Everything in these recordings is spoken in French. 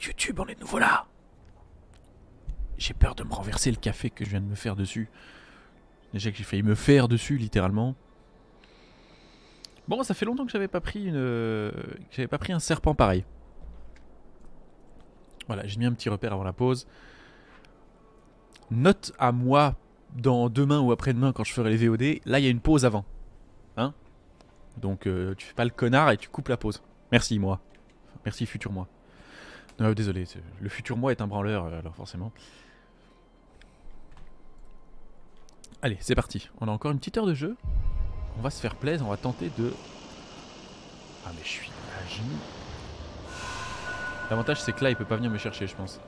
YouTube, on est de nouveau là. J'ai peur de me renverser le café que je viens de me faire dessus. Déjà que j'ai failli me faire dessus, littéralement. Bon, ça fait longtemps que j'avais pas pris un serpent pareil. Voilà, j'ai mis un petit repère avant la pause. Note à moi, dans demain ou après-demain, quand je ferai les VOD, là, il y a une pause avant. Hein? Donc, tu fais pas le connard et tu coupes la pause. Merci, moi. Merci, futur moi. Désolé, le futur moi est un branleur, alors forcément. Allez, c'est parti. On a encore une petite heure de jeu. On va se faire plaisir, on va tenter de... Ah mais je suis à genoux. L'avantage c'est que là il peut pas venir me chercher je pense.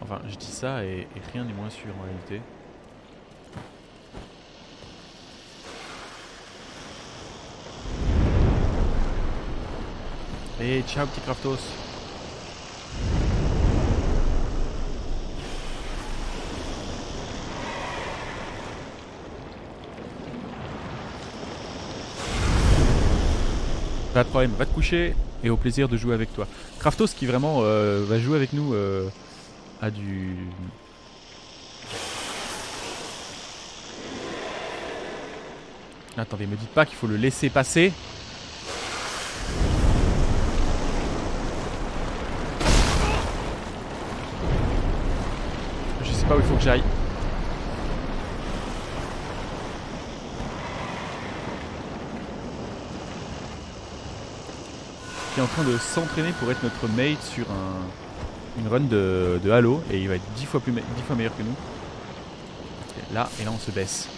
Enfin je dis ça et rien n'est moins sûr en réalité. Et ciao petit Kraftos. Pas de problème, va te coucher et au plaisir de jouer avec toi. Kraftos qui vraiment va jouer avec nous à du... Attendez, me dites pas qu'il faut le laisser passer. Je sais pas où il faut que j'aille. Qui est en train de s'entraîner pour être notre mate sur une run de Halo et il va être 10 fois meilleur que nous. Là et là on se baisse.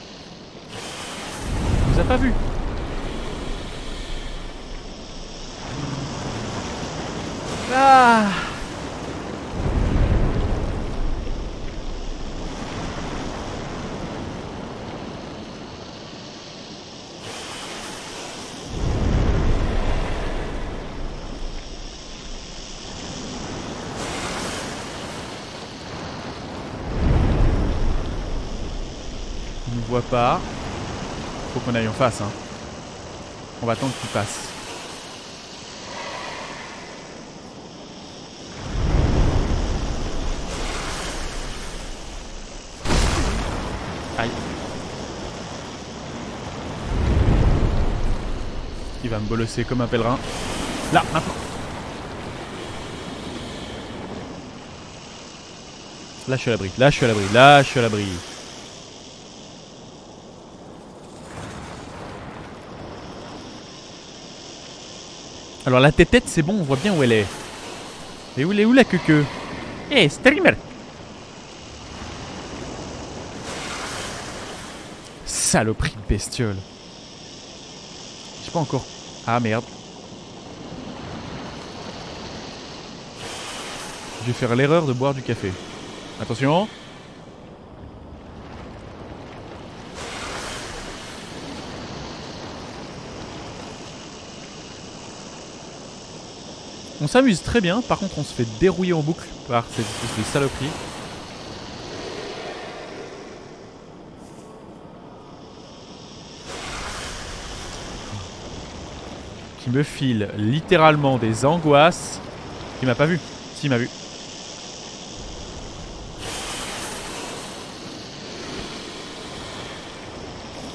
Il nous a pas vu. Ah! Il nous voit pas. Faut qu'on aille en face, hein. On va attendre qu'il passe. Aïe. Il va me bolosser comme un pèlerin. Là, maintenant. Là, je suis à l'abri. Là, je suis à l'abri. Là, je suis à l'abri. Alors la tête c'est bon, on voit bien où elle est. Et où elle est où la queue? Eh, streamer! Saloperie de bestiole. J'ai pas encore... Ah merde. Je vais faire l'erreur de boire du café. Attention. On s'amuse très bien, par contre on se fait dérouiller en boucle par cette espèce de saloperie. Qui me file littéralement des angoisses. Il m'a pas vu. Si, il m'a vu.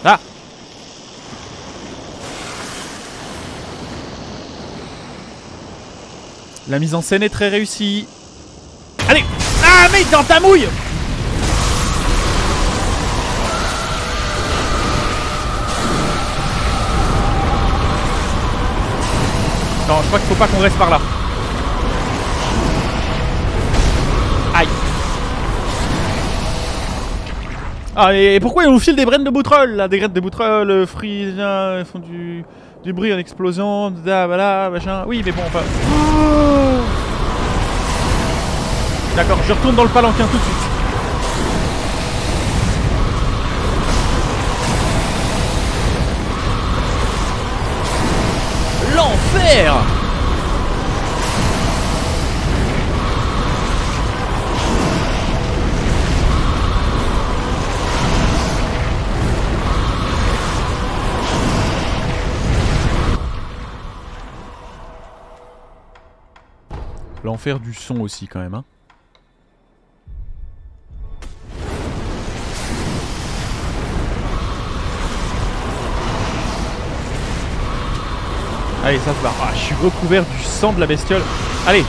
Ah! La mise en scène est très réussie. Allez! Ah, mais dans ta mouille! Non, je crois qu'il faut pas qu'on reste par là. Aïe. Ah, et pourquoi ils nous filent des graines de boutrole là? Des graines de boutrole, fruits, ils font du bruit en explosant, voilà, machin. Oui, mais bon, enfin... Oh, d'accord, je retourne dans le palanquin tout de suite. L'enfer! L'enfer du son aussi quand même, hein. Allez, ça se barre. Ah, je suis recouvert du sang de la bestiole. Allez.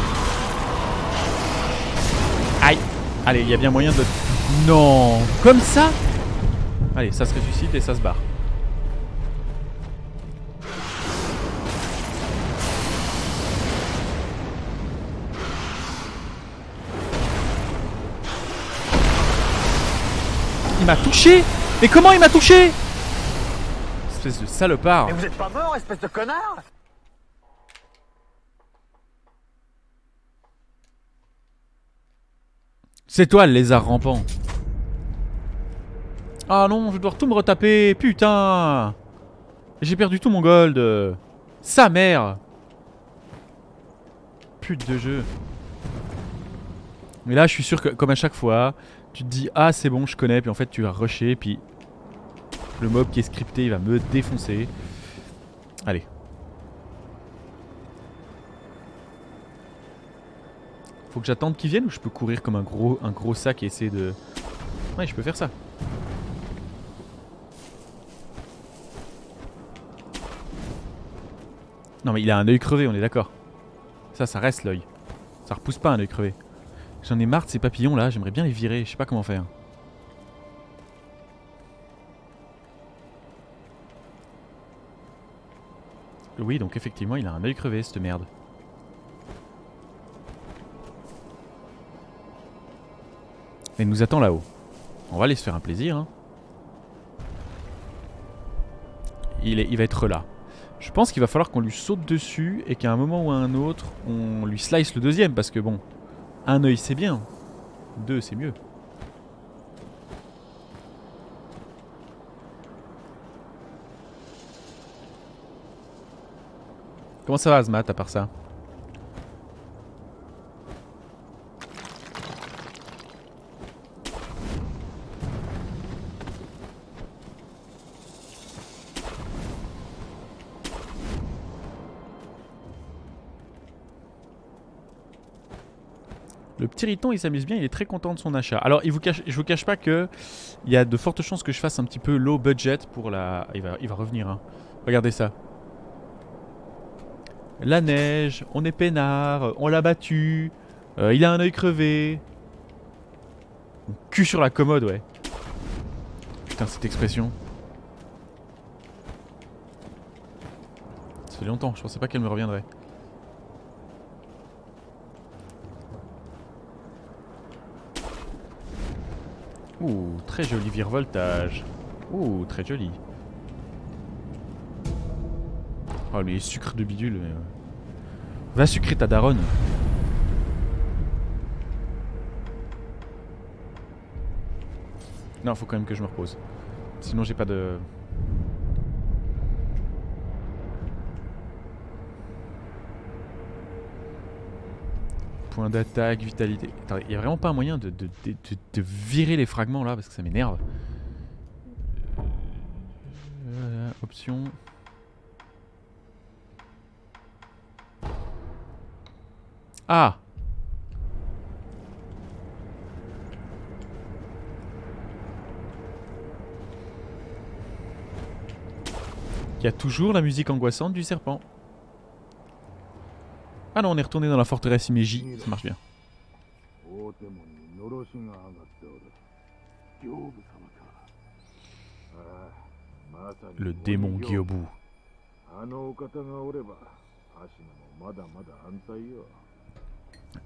Aïe. Allez, il y a bien moyen de... Non. Comme ça? Allez, ça se ressuscite et ça se barre. Il m'a touché. Mais comment il m'a touché? Espèce de salopard. Mais vous êtes pas mort, espèce de connard? C'est toi le lézard rampant. Ah non, je dois tout me retaper. Putain. J'ai perdu tout mon gold. Sa mère. Pute de jeu. Mais là, je suis sûr que, comme à chaque fois, tu te dis, ah c'est bon, je connais. Puis en fait, tu vas rusher. Puis le mob qui est scripté, il va me défoncer. Allez. Faut que j'attende qu'ils viennent ou je peux courir comme un gros sac et essayer de... Ouais, je peux faire ça. Non mais il a un œil crevé, on est d'accord. Ça reste l'œil. Ça repousse pas un œil crevé. J'en ai marre de ces papillons là, j'aimerais bien les virer, je sais pas comment faire. Oui, donc effectivement il a un œil crevé cette merde. Et il nous attend là-haut. On va aller se faire un plaisir. Hein. Il va être là. Je pense qu'il va falloir qu'on lui saute dessus et qu'à un moment ou à un autre, on lui slice le deuxième. Parce que bon, un œil c'est bien. Deux c'est mieux. Comment ça va Azmat à part ça? Le petit Riton il s'amuse bien, il est très content de son achat. Alors je vous cache pas que il y a de fortes chances que je fasse un petit peu low budget pour la... Il va revenir hein. Regardez ça. La neige, on est peinard, on l'a battu, il a un œil crevé. Cul sur la commode ouais. Putain cette expression. Ça fait longtemps, je pensais pas qu'elle me reviendrait. Ouh, très joli virevoltage. Ouh, très joli. Oh, les sucres de bidule. Mais... Va sucrer ta daronne. Non, faut quand même que je me repose. Sinon, j'ai pas de... Point d'attaque, vitalité. Attendez, y a vraiment pas un moyen de virer les fragments là parce que ça m'énerve. Option. Ah! Il y a toujours la musique angoissante du serpent. Ah non, on est retourné dans la forteresse Imeji, ça marche bien. Le démon Gyobu.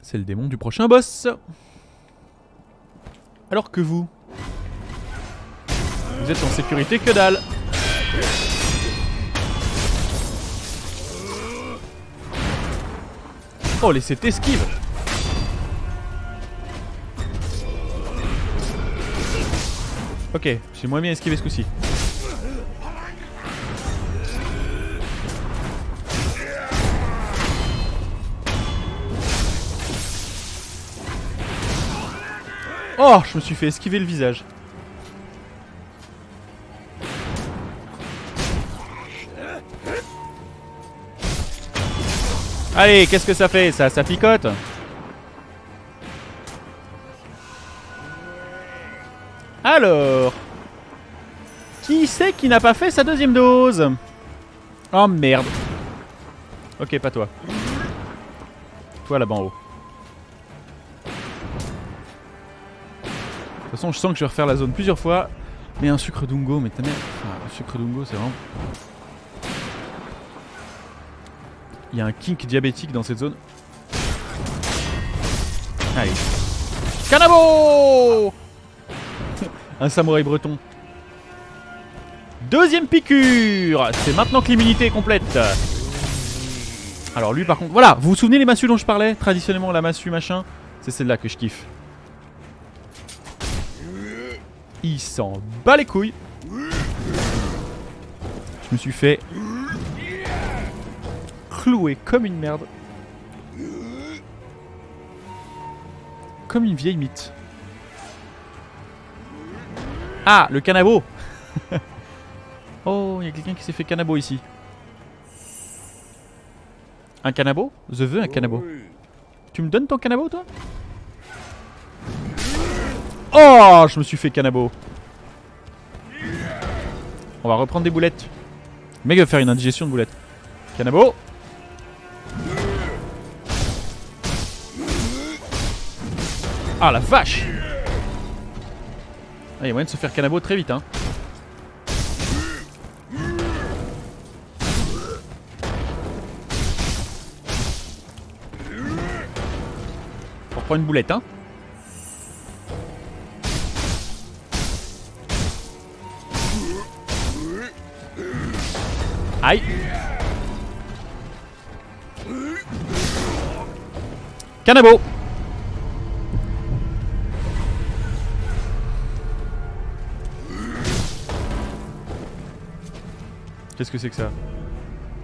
C'est le démon du prochain boss. Alors que vous êtes en sécurité que dalle. Oh, laissez t'esquive. Ok, j'ai moins bien esquivé ce coup-ci. Oh, je me suis fait esquiver le visage. Allez, qu'est-ce que ça fait ça? Ça picote. Alors, qui c'est qui n'a pas fait sa deuxième dose? Oh merde. Ok, pas toi. Toi là-bas en haut. De toute façon, je sens que je vais refaire la zone plusieurs fois. Mais un sucre dungo, mais ta mère. Enfin, un sucre dungo, c'est vraiment. Il y a un kink diabétique dans cette zone. Allez. Cannabo. Un samouraï breton. Deuxième piqûre. C'est maintenant que l'immunité est complète. Alors lui par contre, voilà, vous vous souvenez les massues dont je parlais? Traditionnellement la massue machin, c'est celle-là que je kiffe. Il s'en bat les couilles. Je me suis fait clouer comme une merde. Comme une vieille mythe. Ah, le cannabo. Oh, il y a quelqu'un qui s'est fait cannabo ici. Un cannabo? Je veux un cannabo. Tu me donnes ton cannabo, toi? Oh, je me suis fait cannabo. On va reprendre des boulettes. Le mec va faire une indigestion de boulettes. Cannabo. Ah la vache. Ah, il y a moyen de se faire cannabo très vite, hein. On reprend une boulette, hein. Aïe. Cannabo. Qu'est-ce que c'est que ça?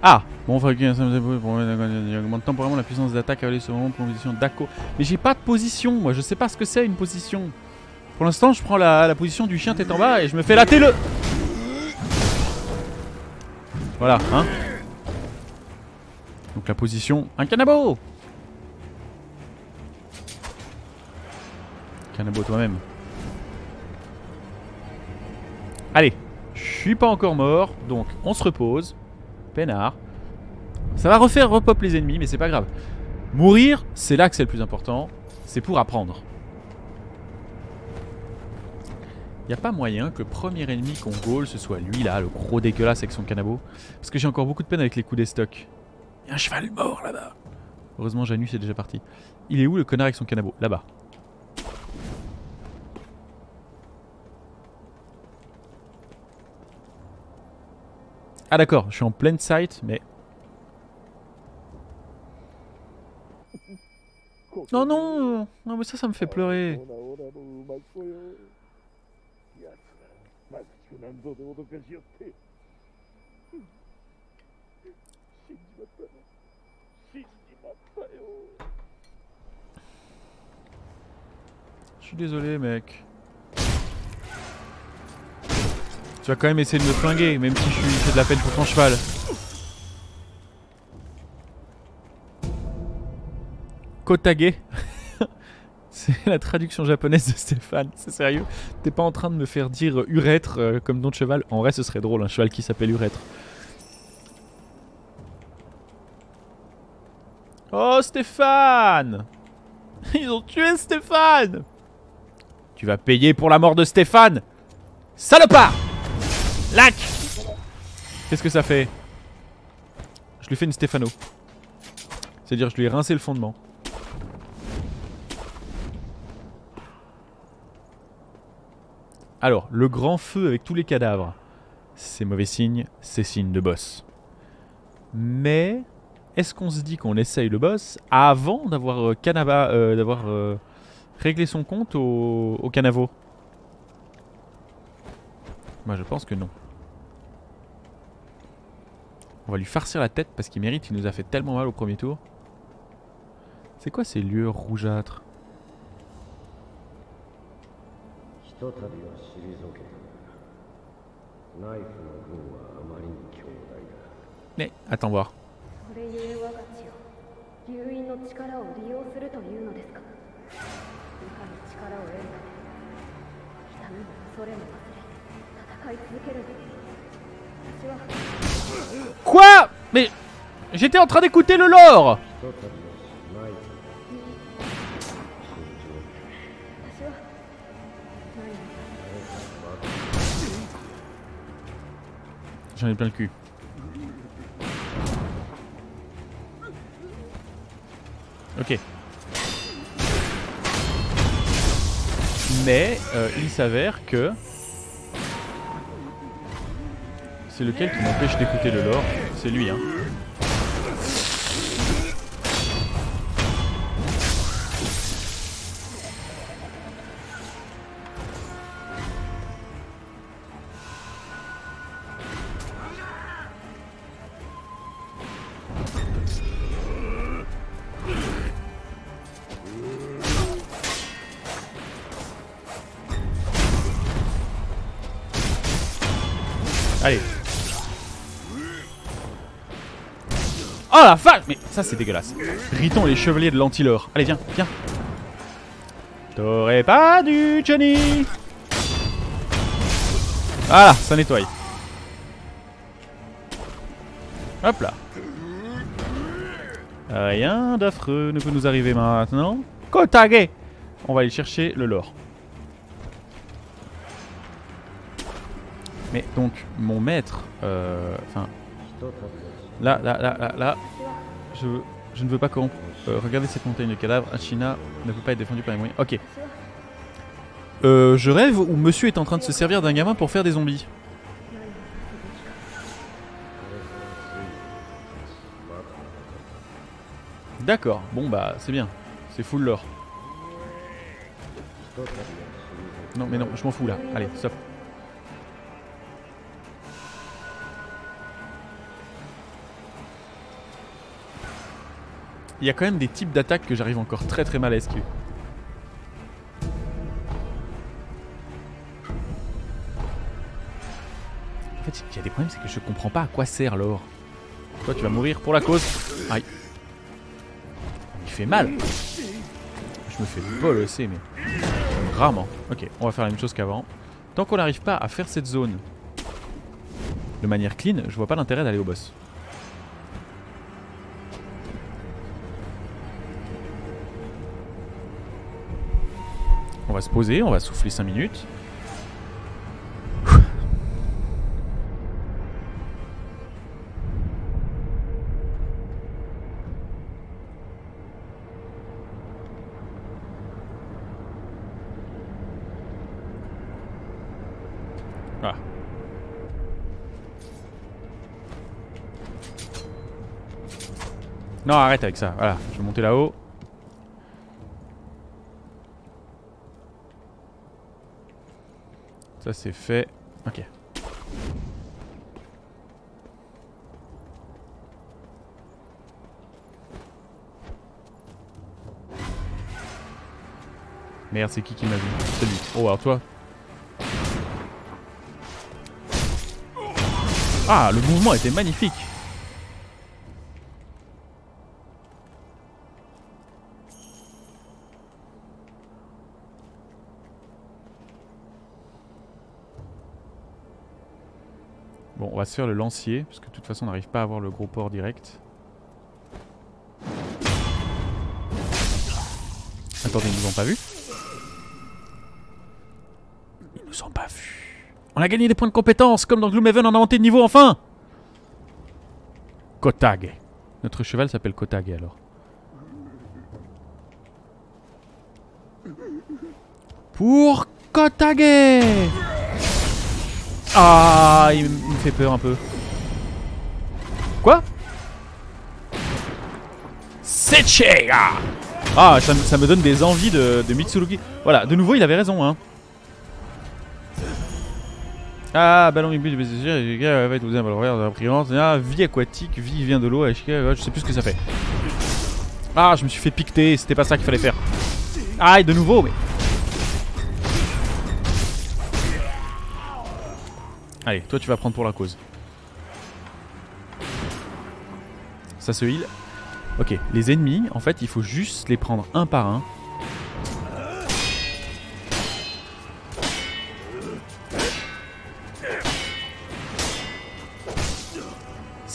Ah. Bon, on augmente temporairement la puissance d'attaque avec ce moment pour une position d'Ako. Mais j'ai pas de position, moi je sais pas ce que c'est une position. Pour l'instant je prends la position du chien tête en bas et je me fais latter le... Voilà, hein. Donc la position... Un cannabo. Cannabo toi-même. Allez. Je suis pas encore mort, donc on se repose. Peinard. Ça va refaire repop les ennemis, mais c'est pas grave. Mourir, c'est là que c'est le plus important. C'est pour apprendre. Y a pas moyen que premier ennemi qu'on goal, ce soit lui là, le gros dégueulasse avec son cannabo. Parce que j'ai encore beaucoup de peine avec les coups des stocks. Y a un cheval mort là-bas. Heureusement Janus est déjà parti. Il est où le connard avec son cannabo? Là-bas. Ah d'accord, je suis en pleine sight, mais... Oh non. Non mais ça me fait pleurer. Je suis désolé mec. Tu vas quand même essayer de me flinguer, même si je suis fait de la peine pour ton cheval. Kotage. C'est la traduction japonaise de Stéphane. C'est sérieux? T'es pas en train de me faire dire urètre comme nom de cheval? En vrai ce serait drôle, un cheval qui s'appelle urètre. Oh Stéphane! Ils ont tué Stéphane! Tu vas payer pour la mort de Stéphane! Salopard! Lac! Qu'est-ce que ça fait? Je lui fais une Stéphano. C'est-à-dire je lui ai rincé le fondement. Alors, le grand feu avec tous les cadavres. C'est mauvais signe, c'est signe de boss. Mais... est-ce qu'on se dit qu'on essaye le boss avant d'avoir réglé son compte au canavo? Moi je pense que non. On va lui farcir la tête parce qu'il mérite, il nous a fait tellement mal au premier tour. C'est quoi ces lieux rougeâtres? Mais attends voir. Quoi? Mais j'étais en train d'écouter le lore. J'en ai plein le cul. Ok. Mais il s'avère que c'est lequel qui m'empêche d'écouter le lore. C'est lui, hein. Allez. Oh la vache! Mais ça c'est dégueulasse. Riton les chevaliers de l'Antilore. Allez viens, viens. T'aurais pas dû, Johnny. Voilà, ça nettoie. Hop là. Rien d'affreux ne peut nous arriver maintenant. Kotage! On va aller chercher le lore. Mais donc, mon maître, enfin, là, je ne veux pas corrompre. Regardez cette montagne de cadavres. Ashina ne peut pas être défendue par les moyens. Ok. Je rêve où monsieur est en train de se servir d'un gamin pour faire des zombies. D'accord, bon bah c'est bien. C'est full lore. Non mais non, je m'en fous là. Allez, stop. Il y a quand même des types d'attaques que j'arrive encore très mal à esquiver. En fait, il y a des problèmes, c'est que je comprends pas à quoi sert l'or. Toi, tu vas mourir pour la cause. Aïe. Il fait mal. Je me fais bolosser, mais rarement. Ok, on va faire la même chose qu'avant. Tant qu'on n'arrive pas à faire cette zone de manière clean, je vois pas l'intérêt d'aller au boss. On va se poser, on va souffler 5 minutes. Ah. Non, arrête avec ça. Voilà, je vais monter là-haut. Ça c'est fait. Ok. Merde, c'est qui m'a vu? C'est lui. Oh, alors toi. Ah, le mouvement était magnifique. Bon, on va se faire le lancier, parce que de toute façon on n'arrive pas à avoir le gros port direct. Attendez, ils nous ont pas vus? Ils nous ont pas vus. On a gagné des points de compétence, comme dans Gloomhaven, on a monté de niveau enfin! Kotage. Notre cheval s'appelle Kotage alors. Pour Kotage! Ah, il me fait peur un peu. Quoi? Sechega! Ah, ça me donne des envies de Mitsurugi. Voilà, de nouveau, il avait raison, hein. Ah, ballon imbu de BCG, vous avez la priance. Ah, vie aquatique, vie vient de l'eau, je sais plus ce que ça fait. Ah, je me suis fait piqueter, c'était pas ça qu'il fallait faire. Ah, de nouveau, mais. Allez, toi tu vas prendre pour la cause. Ça se heal. Ok, les ennemis, en fait, il faut juste les prendre un par un.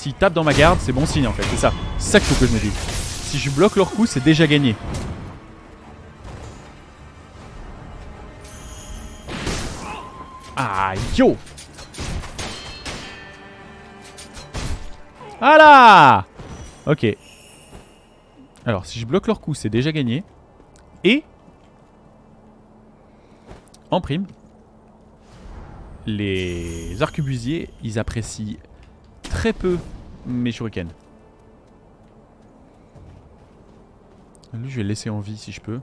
s'ils tapent dans ma garde, c'est bon signe en fait, c'est ça. C'est ça qu'il faut que je me dise. Si je bloque leur coup, c'est déjà gagné. Ah, yo! Voilà! Ok. Alors, si je bloque leur coup, c'est déjà gagné. Et... en prime, les arquebusiers, ils apprécient très peu mes shurikens. Lui, je vais le laisser en vie si je peux.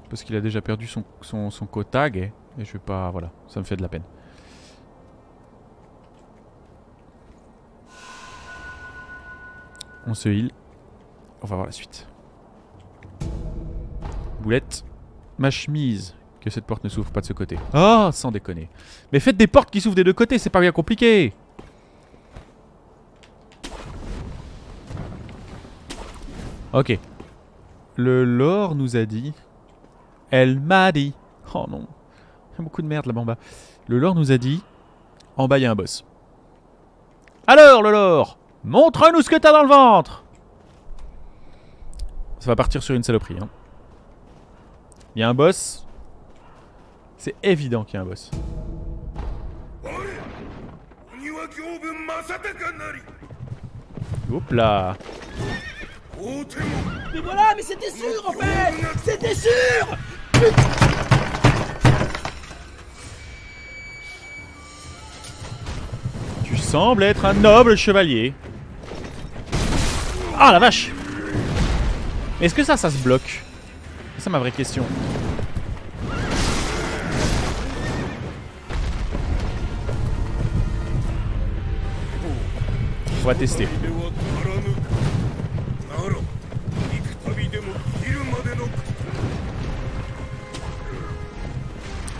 Parce qu'il a déjà perdu son kotag. Et je vais pas... voilà, ça me fait de la peine. On se heal. On va voir la suite. Boulette. Ma chemise. Que cette porte ne s'ouvre pas de ce côté. Oh, sans déconner. Mais faites des portes qui s'ouvrent des deux côtés, c'est pas bien compliqué. Ok. Le lore nous a dit... Elle m'a dit... Oh non. Il y a beaucoup de merde là-bas en bas. Le lore nous a dit... En bas, il y a un boss. Alors, le lore, montre-nous ce que t'as dans le ventre. Ça va partir sur une saloperie. Hein. Il y a un boss. C'est évident qu'il y a un boss. Hop là. Mais voilà, mais c'était sûr en fait. C'était sûr. Tu sembles être un noble chevalier. Ah la vache. Est-ce que ça se bloque? C'est ça ma vraie question. On va tester.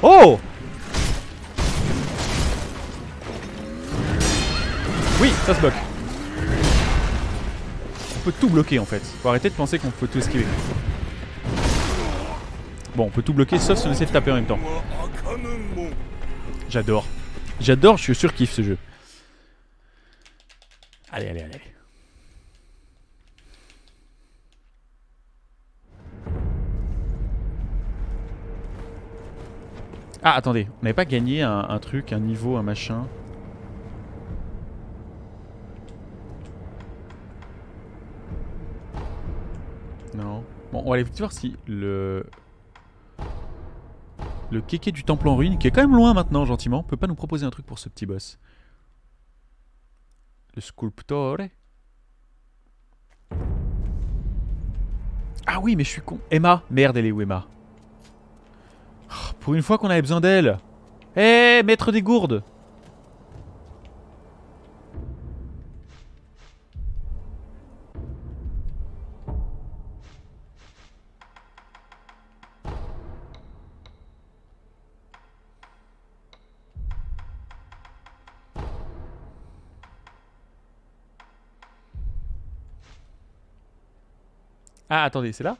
Oh! Oui, ça se bloque. On peut tout bloquer en fait. Faut arrêter de penser qu'on peut tout esquiver. Bon, on peut tout bloquer sauf si on essaie de taper en même temps. J'adore. J'adore, je suis surkiff ce jeu. Allez, allez, allez. Ah, attendez. On n'avait pas gagné un truc, un niveau, un machin. Non. Bon, on va aller voir si le kéké du temple en ruine, qui est quand même loin maintenant, gentiment, peut pas nous proposer un truc pour ce petit boss. Le sculptore. Ah oui, mais je suis con. Emma. Merde, elle est où, Emma? Oh, pour une fois qu'on avait besoin d'elle. Eh, maître des gourdes. Ah, attendez, c'est là?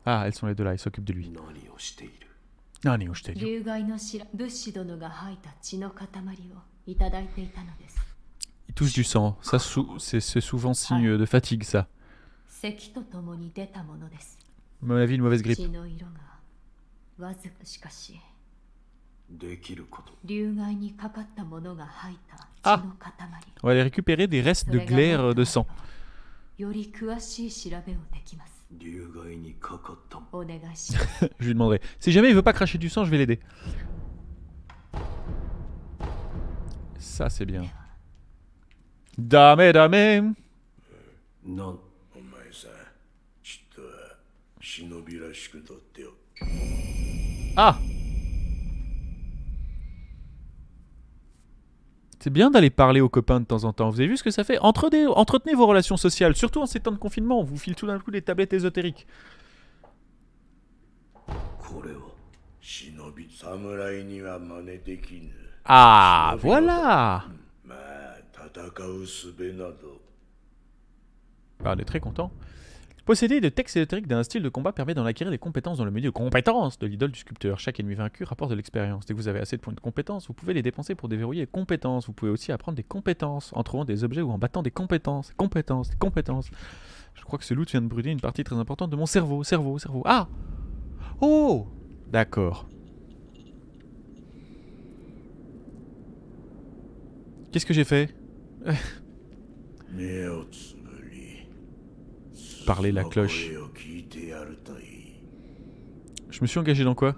Ah, elles sont les deux là, ils s'occupent de lui. Naniをしている? 流害の物資殿が吐いた血の塊をいただいていたのです。 Il touche du sang. Ça, c'est souvent signe de fatigue, ça. 咳とともに出たものです。 À mon avis, une mauvaise grippe. 血の色がわずかしかし、流害にかかったものが吐いた血の塊。 On va aller récupérer des restes de glaire de sang. より詳しい調べをできます。 お願いします。 Je lui demanderai. Si jamais il veut pas cracher du sang, je vais l'aider. Ça, c'est bien. Dame, dame. Ah. C'est bien d'aller parler aux copains de temps en temps. Vous avez vu ce que ça fait? Entretenez vos relations sociales, surtout en ces temps de confinement. On vous file tout d'un coup des tablettes ésotériques. Ah, voilà. Ah, on est très content. Posséder des textes électriques d'un style de combat permet d'en acquérir des compétences dans le menu de compétences de l'idole du sculpteur. Chaque ennemi vaincu rapporte de l'expérience. Dès que vous avez assez de points de compétences, vous pouvez les dépenser pour déverrouiller les compétences. Vous pouvez aussi apprendre des compétences en trouvant des objets ou en battant des compétences. Compétences. Je crois que ce loot vient de brûler une partie très importante de mon cerveau. Ah! Oh! D'accord. Qu'est-ce que j'ai fait? Parler la cloche. Je me suis engagé dans quoi?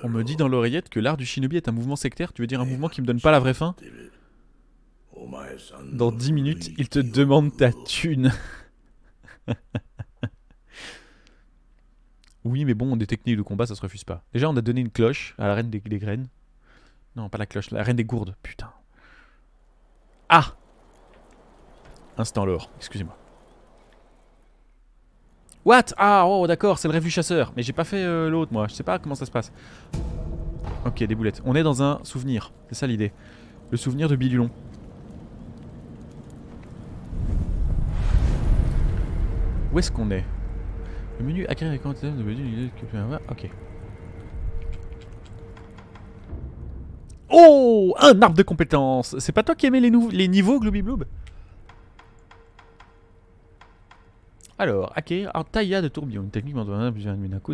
On me dit dans l'oreillette que l'art du shinobi est un mouvement sectaire. Tu veux dire un mouvement qui me donne pas la vraie fin? Dans 10 minutes, il te demande ta thune. Oui, mais bon, des techniques de combat, ça se refuse pas. Déjà, on a donné une cloche à la reine des graines. Non, pas la cloche, la reine des gourdes. Putain. Ah! Instant lore, excusez-moi. What? Ah, oh, d'accord, c'est le rêve du chasseur. Mais j'ai pas fait l'autre, moi. Je sais pas comment ça se passe. Ok, des boulettes. On est dans un souvenir. C'est ça l'idée. Le souvenir de Bidulon. Où est-ce qu'on est? Le menu acquérir les quantités de Bidulon. Ok. Oh! Un arbre de compétences! C'est pas toi qui aimais les niveaux, Glooby Bloob? Alors, acquérir un tailla de tourbillon. Une technique m'en plusieurs ennemis d'un coup.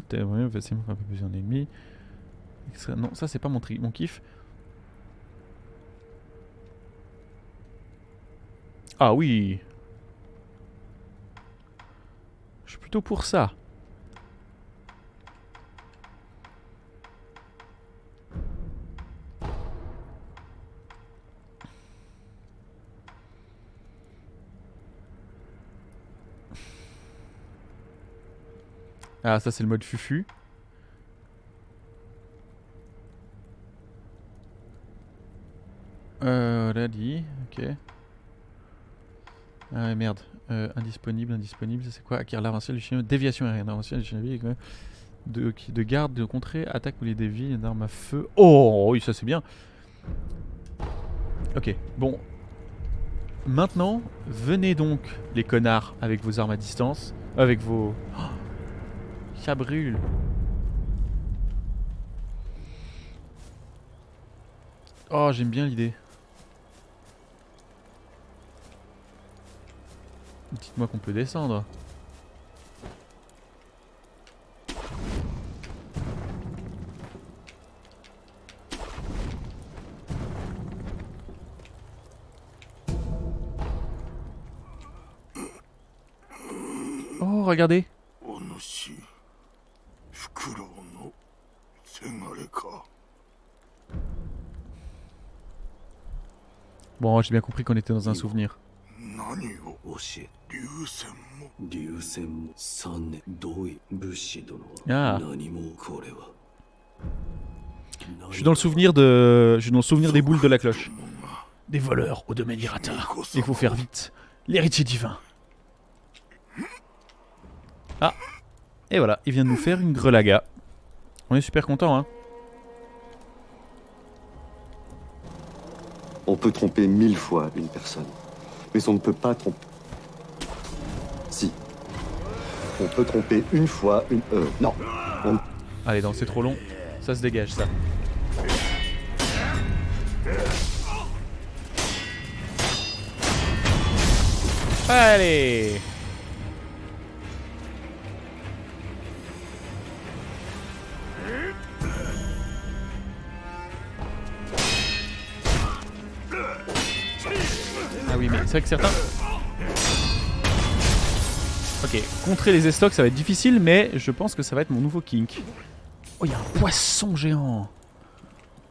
Facilement frapper plusieurs ennemis. Non, ça c'est pas mon kiff. Ah oui! Je suis plutôt pour ça. Ah, ça c'est le mode fufu. Là dit, ok. Ah merde, indisponible, ça c'est quoi? Acquérir l'avancée du chien, déviation aérienne, avancée du chien de garde, de contrée, attaque ou les dévies, une arme à feu. Oh oui, ça c'est bien. Ok, bon. Maintenant, venez donc les connards avec vos armes à distance, avec vos... Oh, ça brûle. Oh, j'aime bien l'idée. Dites-moi qu'on peut descendre. Oh, regardez. Bon, j'ai bien compris qu'on était dans un souvenir. Ah. Je suis dans le souvenir des boules de la cloche. Des voleurs au domaine Hirata. Il faut faire vite. L'héritier divin. Ah. Et voilà, il vient de nous faire une grelaga. On est super content, hein. On peut tromper 1000 fois une personne. Mais on ne peut pas tromper... Si. On peut tromper une fois une... non. Allez, non, c'est trop long. Ça se dégage, ça. Allez! Ah oui, mais c'est vrai que certains... Ok, contrer les estocs, ça va être difficile, mais je pense que ça va être mon nouveau kink. Oh, il y a un poisson géant!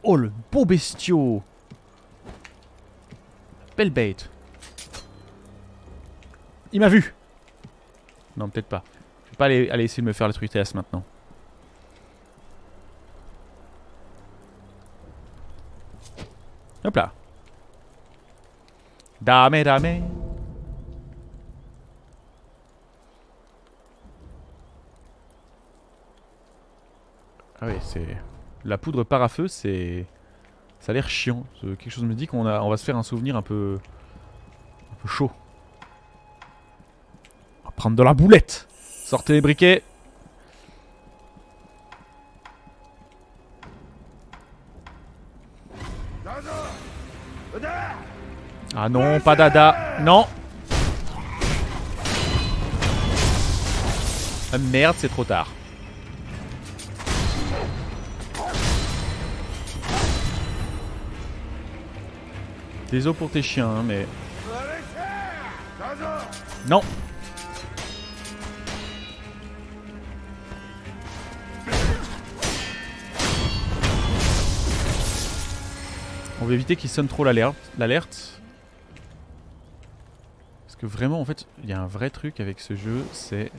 Oh, le beau bestiau! Belle bête! Il m'a vu! Non, peut-être pas. Je vais pas aller essayer de me faire le truc TS maintenant. Hop là. Dame, dame. Ah oui, c'est... La poudre parafeu, c'est... Ça a l'air chiant. Quelque chose me dit qu'on va se faire un souvenir un peu chaud. On va prendre de la boulette. Sortez les briquets. Ah non, pas dada. Non. Ah merde, c'est trop tard. Désolé pour tes chiens, hein, mais... Non. On va éviter qu'il sonne trop l'alerte. Parce que vraiment, en fait, il y a un vrai truc avec ce jeu, c'est...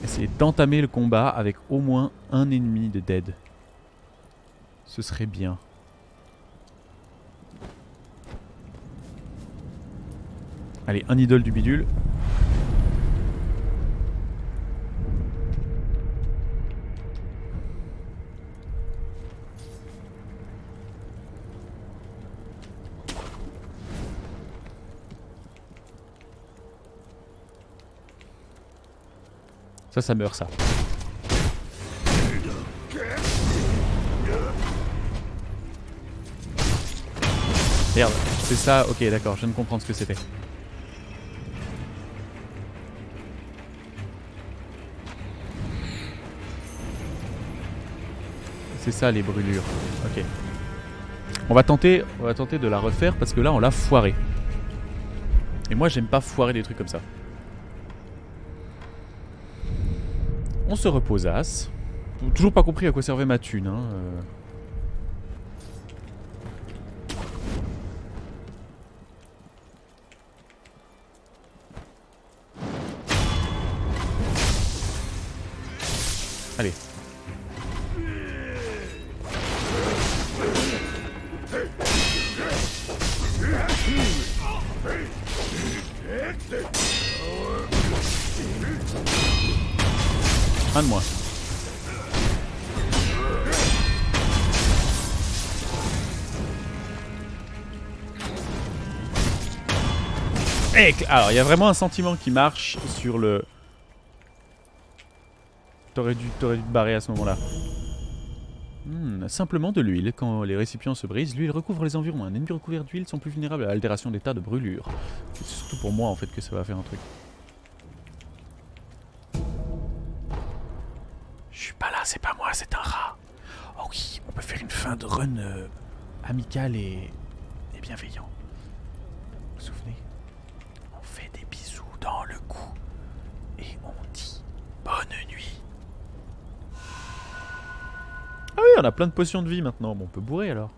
essayer d'entamer le combat avec au moins un ennemi de dead. Ce serait bien. Allez, un idole du bidule. Ça meurt, ça. Merde, c'est ça, ok, d'accord, je viens de comprendre ce que c'était. C'est ça les brûlures, ok. On va tenter de la refaire parce que là on l'a foiré. Et moi j'aime pas foirer des trucs comme ça. On se reposasse. Toujours pas compris à quoi servait ma thune, hein. Allez. Un de moins. Alors, il y a vraiment un sentiment qui marche sur le... T'aurais dû te barrer à ce moment-là. Simplement de l'huile. Quand les récipients se brisent, l'huile recouvre les environs. Un ennemi recouvert d'huile sont plus vulnérables à l'altération d'état de brûlure. C'est surtout pour moi en fait que ça va faire un truc. Je suis pas là, c'est pas moi, c'est un rat. Oh oui, on peut faire une fin de run amicale et bienveillant. Vous vous souvenez? On fait des bisous dans le cou et on dit bonne nuit. Ah oui, on a plein de potions de vie maintenant. Bon, on peut bourrer alors.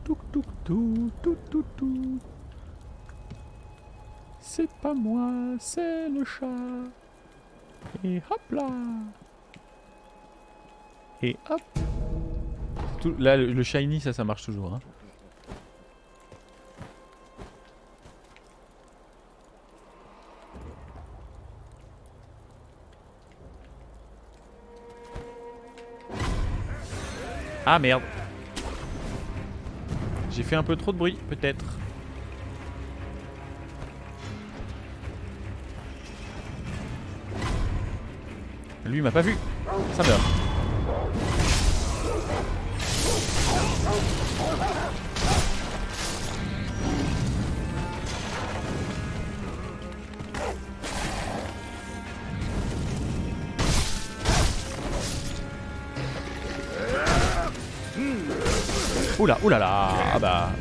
Touk touk touk touk touk touk. C'est pas moi, c'est le chat. Et hop là. Et hop. Tout, là, le shiny, ça marche toujours. Hein. Ah merde. J'ai fait un peu trop de bruit, peut-être. Lui, il m'a pas vu. Ça meurt. Oula, oulala.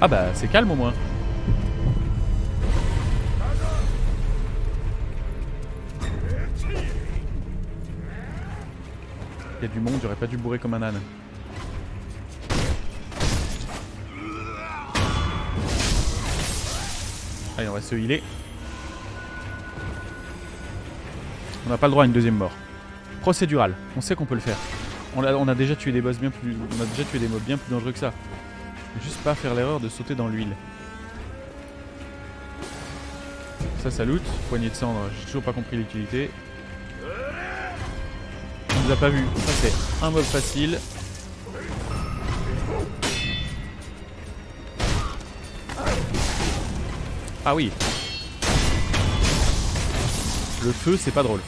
Ah bah, c'est calme au moins. Il y a du monde, j'aurais pas dû bourrer comme un âne. Allez, on va se healer. On n'a pas le droit à une deuxième mort. Procédural, on sait qu'on peut le faire. On a déjà tué des boss bien plus... On a déjà tué des mobs bien plus dangereux que ça. Faut juste pas faire l'erreur de sauter dans l'huile. Ça loot. Poignée de cendre, j'ai toujours pas compris l'utilité. On nous a pas vu. Ça c'est un mob facile. Ah oui. Le feu c'est pas drôle.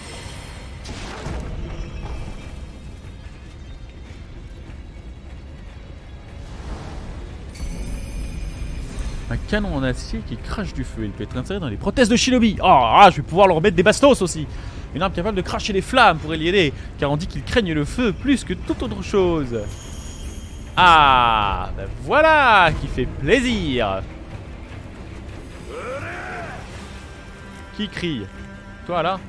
Un canon en acier qui crache du feu. Il peut être inséré dans les prothèses de Shinobi. Oh, je vais pouvoir leur mettre des bastos aussi. Une arme capable de cracher les flammes pourrait l'y aider, car on dit qu'ils craignent le feu plus que toute autre chose. Ah, ben voilà qui fait plaisir. Qui crie? Toi là?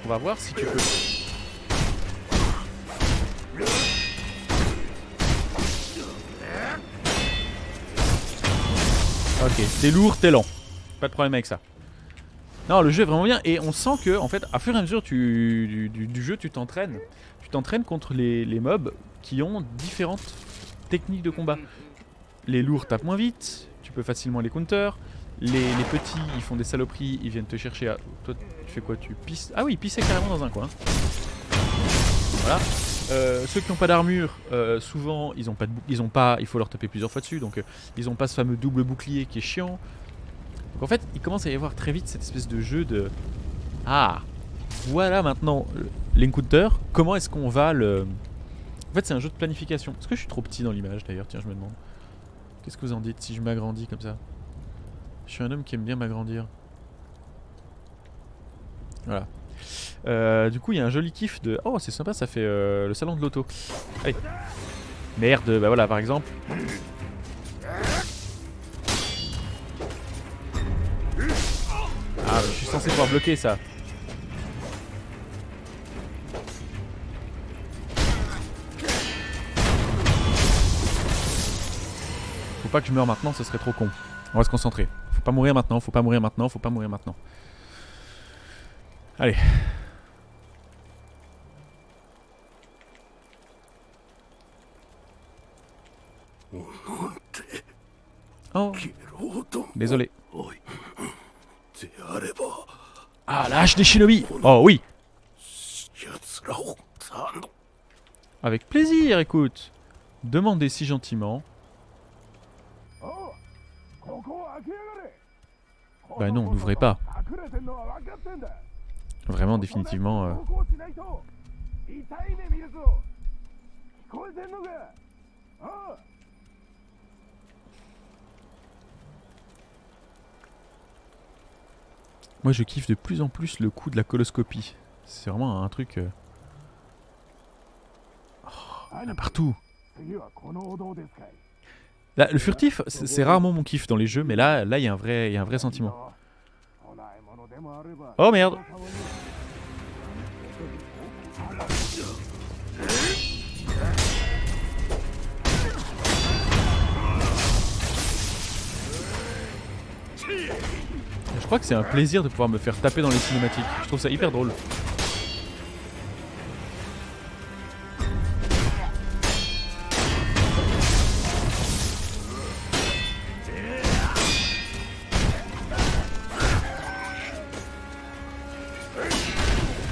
On va voir si tu peux. Ok, t'es lourd, t'es lent. Pas de problème avec ça. Non, le jeu est vraiment bien et on sent que, en fait, à fur et à mesure du jeu, tu t'entraînes. Tu t'entraînes contre les mobs qui ont différentes techniques de combat. Les lourds tapent moins vite, tu peux facilement les counter. Les petits, ils font des saloperies, ils viennent te chercher à... Toi, tu fais quoi? Tu pisses? Ah oui, pisser carrément dans un coin. Voilà. Ceux qui n'ont pas d'armure, souvent, ils ont pas... Il faut leur taper plusieurs fois dessus, donc ils n'ont pas ce fameux double bouclier qui est chiant. Donc en fait, il commence à y avoir très vite cette espèce de jeu de... Ah, voilà maintenant l'encounter. Comment est-ce qu'on va le... En fait, c'est un jeu de planification. Est-ce que je suis trop petit dans l'image d'ailleurs? Tiens, je me demande. Qu'est-ce que vous en dites si je m'agrandis comme ça? Je suis un homme qui aime bien m'agrandir. Voilà. Du coup, il y a un joli kiff de... Oh, c'est sympa, ça fait le salon de l'auto. Allez. Merde, bah voilà, par exemple. Ah, je suis censé pouvoir bloquer ça. Faut pas que je meure maintenant, ce serait trop con. On va se concentrer. Faut pas mourir maintenant, faut pas mourir maintenant, faut pas mourir maintenant. Allez. Oh. Désolé. Ah, la hache des shinobi. Oh oui. Avec plaisir, écoute. Demandez si gentiment. Bah non, n'ouvrez pas. Vraiment, définitivement... Moi, je kiffe de plus en plus le coup de la coloscopie. C'est vraiment un truc... Oh, il y en a partout. Là, le furtif, c'est rarement mon kiff dans les jeux, mais là, il y a un vrai sentiment. Oh merde! Je crois que c'est un plaisir de pouvoir me faire taper dans les cinématiques. Je trouve ça hyper drôle.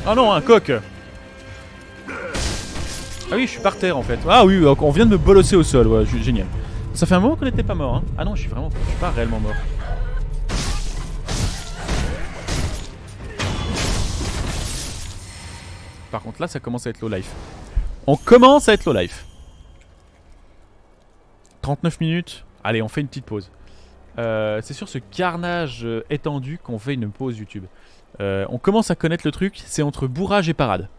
Ah non, un coq! Ah oui, je suis par terre en fait. Ah oui, on vient de me bolosser au sol, ouais, génial. Ça fait un moment qu'on n'était pas mort, hein. Ah non, je suis pas réellement mort. Par contre là, ça commence à être low life. On commence à être low life. 39 minutes. Allez, on fait une petite pause. C'est sur ce carnage étendu qu'on fait une pause YouTube. On commence à connaître le truc, c'est entre bourrage et parade.